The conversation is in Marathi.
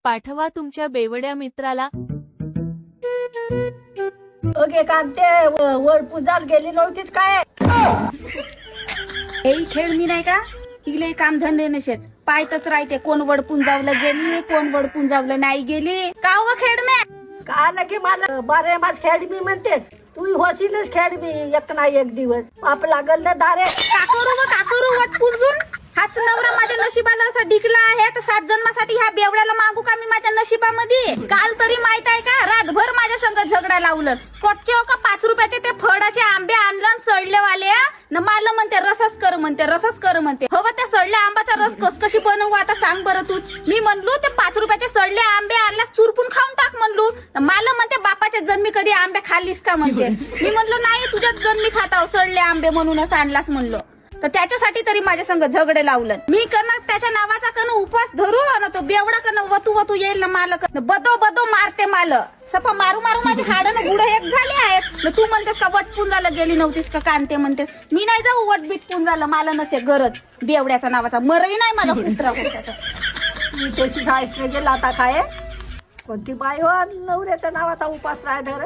पाठवा तुमच्या बेवड्या मित्राला। ओके कांते वर पूजाला गेली नव्हतीच काय? हे खेळ मी नाही का तिले काम धंदे नशेत पायतच राहते कोण वडपून जावलं गेली कोण वडपून जावलं नाही गेली का व खेळ मे का लगे मला बारे मास खेळ मी म्हणतेस तू होशीलच खेळ मी एक ना एक दिवस पाप लागल ना दारे का करू वटपून जून हाच नवरा माझ्या नशिबाला असा डिकला आहे तर 7 जन्मासाठी ह्या बेवड्याला मागू का मी माझ्या नशिबामध्ये? काल तरी माहित आहे का रातभर माझ्या संग झगडा लावलं कोटचे हो का 5 रुपयाचे ते फळाचे आंबे आणलं सडलेवाले न मला म्हणते रसच कर म्हणते हो त्या सडल्या आंब्याचा रस कशी बनवू आता सांग बरं तूच। मी म्हणलो ते 5 रुपयाचे सडले आंबे आणल्यास चुरपून खाऊन टाक म्हणलो मला म्हणते बापाच्या जन्मी कधी आंबे खाल्लीस का म्हणते। मी म्हणलो नाही तुझ्याच जन्मी खाताव सडले आंबे म्हणूनच आणलास म्हणलो तर त्याच्यासाठी तरी माझ्या संग झगडे लावलं मी कन त्याच्या नावाचा कन उपवास धरू ना तो बेवडा कन वतू येईल ना माल बदो मारते माल सपा मारू माझे हाडं गुड एक झाले आहेत तू म्हणतेस का वटपून झालं गेली नव्हतीस का कांते म्हणतेस मी नाही जाऊ वटबीटपून झालं मला नसे गरज बेवड्याचा नावाचा मरही नाही माझा पुत्रा मी तशी सायस गेला आता काय कोणती बाई हो नवऱ्याच्या नावाचा उपास नाही धर